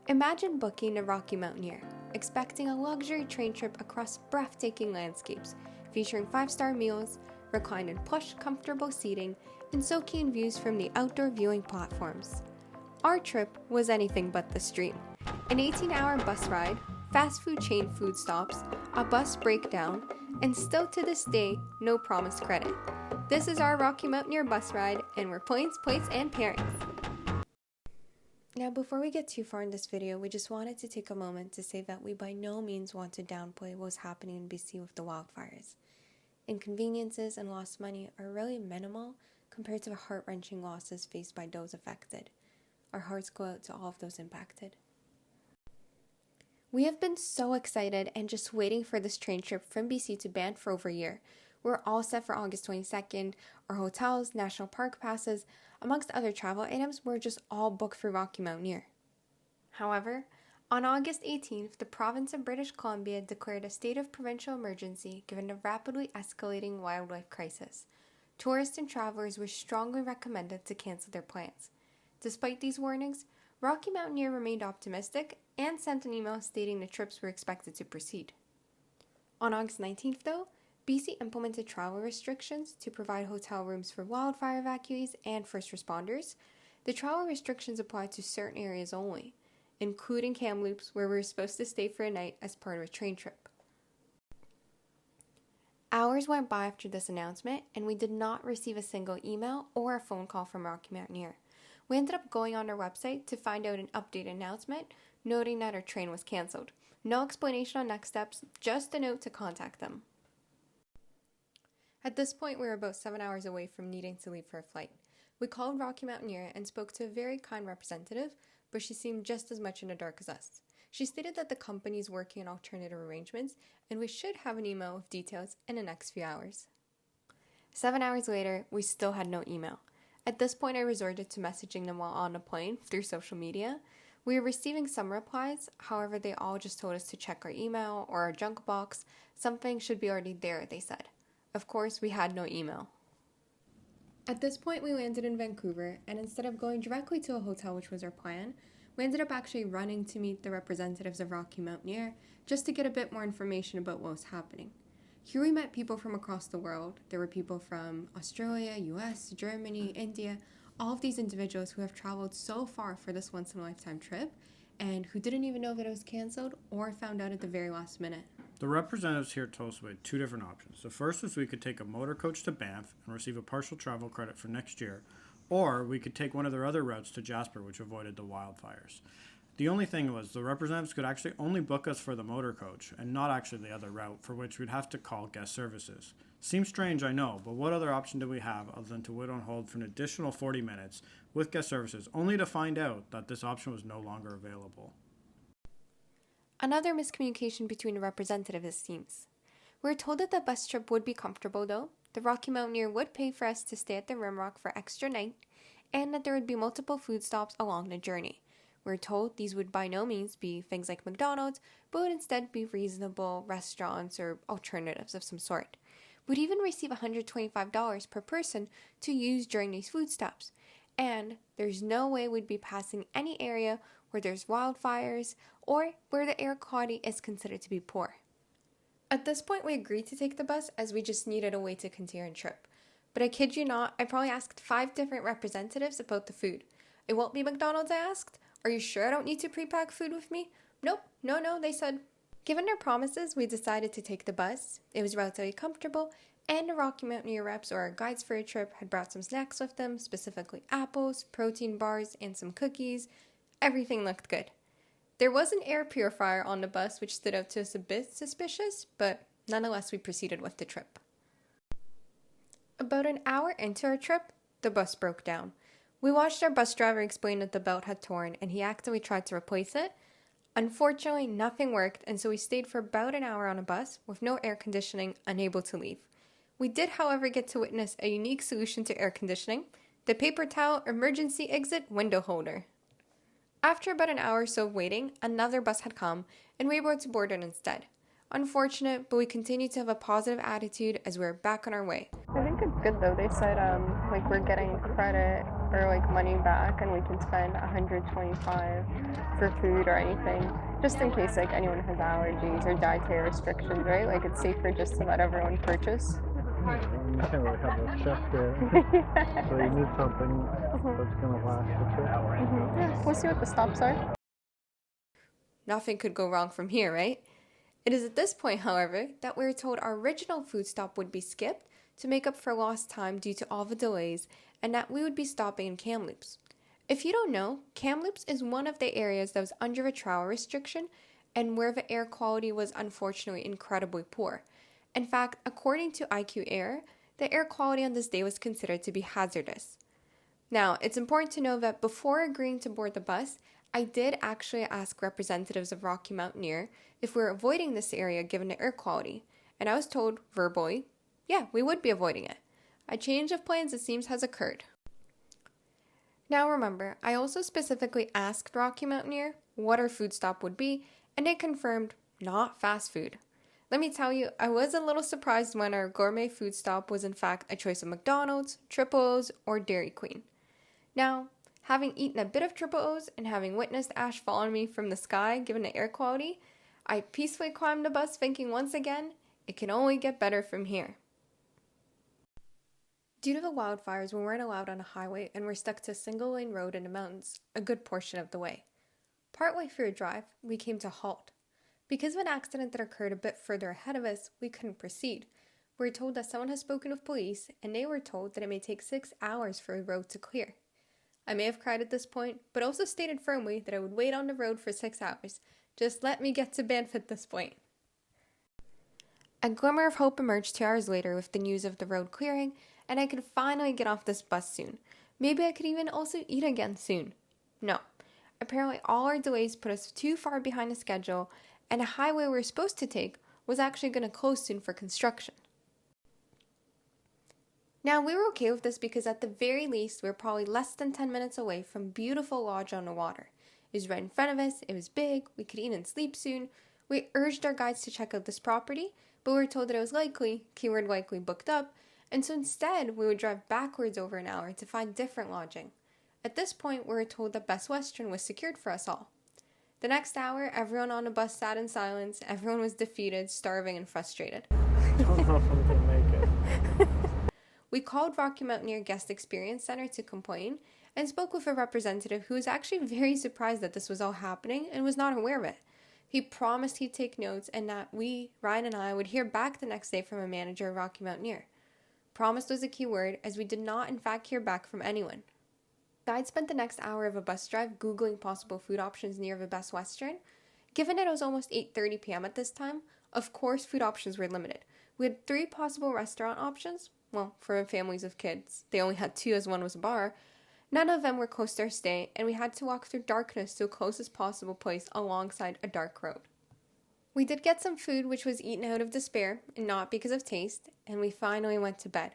Imagine booking a Rocky Mountaineer, expecting a luxury train trip across breathtaking landscapes, featuring 5-star meals, reclined in plush, comfortable seating, and soaking in views from the outdoor viewing platforms. Our trip was anything but this dream. An 18-hour bus ride, fast food chain food stops, a bus breakdown, and still to this day, no promised credit. This is our Rocky Mountaineer bus ride, and we're Planes, Plates, and Pairings. Now, before we get too far in this video, we just wanted to take a moment to say that we by no means want to downplay what was happening in BC with the wildfires. Inconveniences and lost money are really minimal compared to the heart-wrenching losses faced by those affected. Our hearts go out to all of those impacted. We have been so excited and just waiting for this train trip from BC to Banff for over a year. We're all set for August 22nd. Our hotels, national park passes, amongst other travel items were just all booked through Rocky Mountaineer. However, on August 18th, the province of British Columbia declared a state of provincial emergency given the rapidly escalating wildlife crisis. Tourists and travelers were strongly recommended to cancel their plans. Despite these warnings, Rocky Mountaineer remained optimistic and sent an email stating the trips were expected to proceed. On August 19th, though, BC implemented travel restrictions to provide hotel rooms for wildfire evacuees and first responders. The travel restrictions applied to certain areas only, including Kamloops, where we were supposed to stay for a night as part of a train trip. Hours went by after this announcement, and we did not receive a single email or a phone call from Rocky Mountaineer. We ended up going on their website to find out an updated announcement, noting that our train was cancelled. No explanation on next steps, just a note to contact them. At this point, we were about 7 hours away from needing to leave for a flight. We called Rocky Mountaineer and spoke to a very kind representative, but she seemed just as much in the dark as us. She stated that the company is working on alternative arrangements, and we should have an email with details in the next few hours. 7 hours later, we still had no email. At this point, I resorted to messaging them while on the plane through social media. We were receiving some replies, however, they all just told us to check our email or our junk box. Something should be already there, they said. Of course, we had no email. At this point, we landed in Vancouver, and instead of going directly to a hotel, which was our plan, we ended up actually running to meet the representatives of Rocky Mountaineer just to get a bit more information about what was happening. Here we met people from across the world. There were people from Australia, US, Germany, India, all of these individuals who have traveled so far for this once-in-a-lifetime trip and who didn't even know that it was canceled or found out at the very last minute. The representatives here told us about two different options. The first was we could take a motor coach to Banff and receive a partial travel credit for next year, or we could take one of their other routes to Jasper, which avoided the wildfires. The only thing was the representatives could actually only book us for the motor coach and not actually the other route, for which we'd have to call guest services. Seems strange, I know, but what other option did we have other than to wait on hold for an additional 40 minutes with guest services, only to find out that this option was no longer available? Another miscommunication between the representatives, it seems. We were told that the bus trip would be comfortable though, the Rocky Mountaineer would pay for us to stay at the Rimrock for extra night, and that there would be multiple food stops along the journey. We were told these would by no means be things like McDonald's, but would instead be reasonable restaurants or alternatives of some sort. We'd even receive $125 per person to use during these food stops, and there's no way we'd be passing any area where there's wildfires or where the air quality is considered to be poor. At this point, we agreed to take the bus as we just needed a way to continue our trip. But I kid you not, I probably asked 5 different representatives about the food. It won't be McDonald's, I asked. Are you sure I don't need to pre-pack food with me? Nope, no, they said. Given their promises, we decided to take the bus. It was relatively comfortable, and the Rocky Mountaineer reps or our guides for a trip had brought some snacks with them, specifically apples, protein bars, and some cookies. Everything looked good. There was an air purifier on the bus, which stood out to us a bit suspicious, but nonetheless we proceeded with the trip. About an hour into our trip, the bus broke down. We watched our bus driver explain that the belt had torn, and he actively tried to replace it. Unfortunately, nothing worked, and so we stayed for about an hour on a bus with no air conditioning, unable to leave. We did, however, get to witness a unique solution to air conditioning, the paper towel emergency exit window holder. After about an hour or so of waiting, another bus had come, and we were able to board it instead. Unfortunate, but we continued to have a positive attitude as we were back on our way. I think it's good though. They said we're getting credit offer like money back and we can spend $125 for food or anything, just in case like anyone has allergies or dietary restrictions, right? Like it's safer just to let everyone purchase. You can't really have a chef there. So you need something that's going to last the trip. Yeah, we'll see what the stops are. Nothing could go wrong from here, right? It is at this point, however, that we were told our original food stop would be skipped to make up for lost time due to all the delays, and that we would be stopping in Kamloops. If you don't know, Kamloops is one of the areas that was under a travel restriction and where the air quality was unfortunately incredibly poor. In fact, according to IQ Air, the air quality on this day was considered to be hazardous. Now, it's important to know that before agreeing to board the bus, I did actually ask representatives of Rocky Mountaineer if we were avoiding this area given the air quality, and I was told verbally, yeah, we would be avoiding it. A change of plans, it seems, has occurred. Now remember, I also specifically asked Rocky Mountaineer what our food stop would be, and they confirmed not fast food. Let me tell you, I was a little surprised when our gourmet food stop was in fact a choice of McDonald's, Triple O's, or Dairy Queen. Now, having eaten a bit of Triple O's and having witnessed ash fall on me from the sky given the air quality, I peacefully climbed the bus thinking once again, it can only get better from here. Due to the wildfires, we weren't allowed on a highway and were stuck to a single-lane road in the mountains a good portion of the way. Partway through a drive, we came to a halt. Because of an accident that occurred a bit further ahead of us, we couldn't proceed. We were told that someone has spoken with police, and they were told that it may take 6 hours for a road to clear. I may have cried at this point, but also stated firmly that I would wait on the road for 6 hours. Just let me get to Banff at this point. A glimmer of hope emerged 2 hours later with the news of the road clearing, and I could finally get off this bus soon. Maybe I could even also eat again soon. No. Apparently all our delays put us too far behind the schedule, and a highway we were supposed to take was actually going to close soon for construction. Now, we were okay with this because at the very least, we were probably less than 10 minutes away from beautiful lodge on the water. It was right in front of us, it was big, we could eat and sleep soon. We urged our guides to check out this property, but we were told that it was likely, keyword likely, booked up, and so instead, we would drive backwards over an hour to find different lodging. At this point, we were told that Best Western was secured for us all. The next hour, everyone on the bus sat in silence, everyone was defeated, starving, and frustrated. I don't know if I'm going to make it. We called Rocky Mountaineer Guest Experience Center to complain and spoke with a representative who was actually very surprised that this was all happening and was not aware of it. He promised he'd take notes and that we, Ryan and I, would hear back the next day from a manager of Rocky Mountaineer. Promised was a key word, as we did not in fact hear back from anyone. Guide spent the next hour of a bus drive Googling possible food options near the Best Western. Given that it was almost 8:30 p.m. at this time, of course food options were limited. We had 3 possible restaurant options. Well, for families of kids, they only had 2 as one was a bar. None of them were close to our stay, and we had to walk through darkness to the closest possible place alongside a dark road. We did get some food which was eaten out of despair, and not because of taste, and we finally went to bed.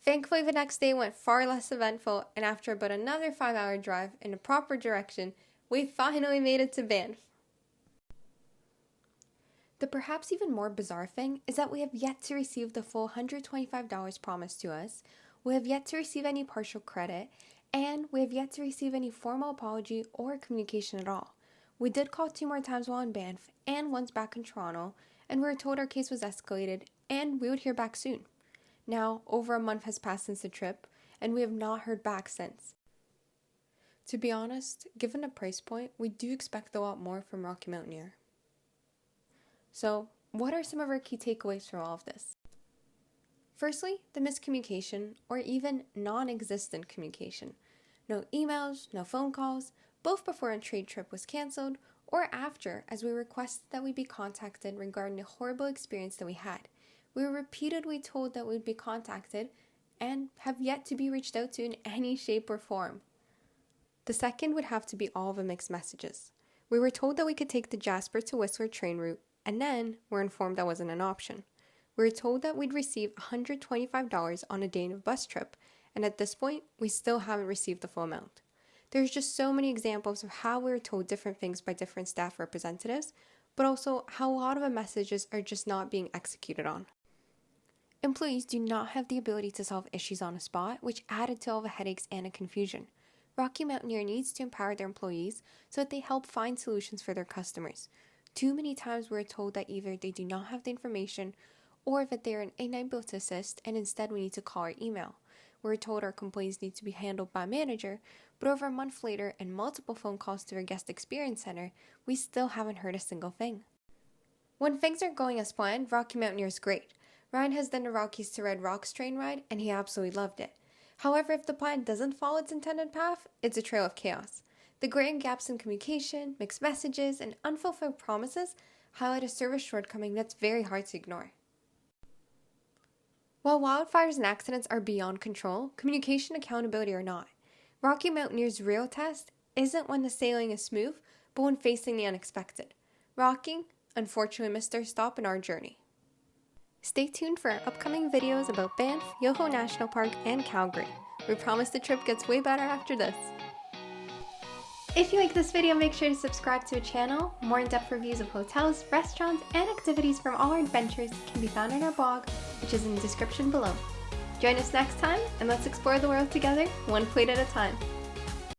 Thankfully, the next day went far less eventful, and after about another 5-hour drive in the proper direction, we finally made it to Banff. The perhaps even more bizarre thing is that we have yet to receive the full $125 promised to us, we have yet to receive any partial credit, and we have yet to receive any formal apology or communication at all. We did call 2 more times while in Banff, and once back in Toronto, and we were told our case was escalated, and we would hear back soon. Now, over a month has passed since the trip, and we have not heard back since. To be honest, given the price point, we do expect a lot more from Rocky Mountaineer. So, what are some of our key takeaways from all of this? Firstly, the miscommunication, or even non-existent communication. No emails, no phone calls, both before a trade trip was cancelled, or after, as we requested that we be contacted regarding the horrible experience that we had. We were repeatedly told that we would be contacted, and have yet to be reached out to in any shape or form. The second would have to be all the mixed messages. We were told that we could take the Jasper to Whistler train route, and then were informed that wasn't an option. We were told that we'd receive $125 on a day in a bus trip, and at this point, we still haven't received the full amount. There's just so many examples of how we were told different things by different staff representatives, but also how a lot of the messages are just not being executed on. Employees do not have the ability to solve issues on the spot, which added to all the headaches and the confusion. Rocky Mountaineer needs to empower their employees so that they help find solutions for their customers. Too many times we're told that either they do not have the information or that they are unable to assist, and instead we need to call or email. We're told our complaints need to be handled by a manager, but over a month later and multiple phone calls to our guest experience center, we still haven't heard a single thing. When things are going as planned, Rocky Mountaineer is great. Ryan has done the Rockies to Red Rocks train ride, and he absolutely loved it. However, if the plan doesn't follow its intended path, it's a trail of chaos. The glaring gaps in communication, mixed messages, and unfulfilled promises highlight a service shortcoming that's very hard to ignore. While wildfires and accidents are beyond control, communication and accountability are not. Rocky Mountaineer's real test isn't when the sailing is smooth, but when facing the unexpected. Rocky, unfortunately, missed their stop in our journey. Stay tuned for our upcoming videos about Banff, Yoho National Park, and Calgary. We promise the trip gets way better after this. If you like this video, make sure to subscribe to the channel. More in-depth reviews of hotels, restaurants, and activities from all our adventures can be found on our blog, which is in the description below. Join us next time, and let's explore the world together, one plate at a time.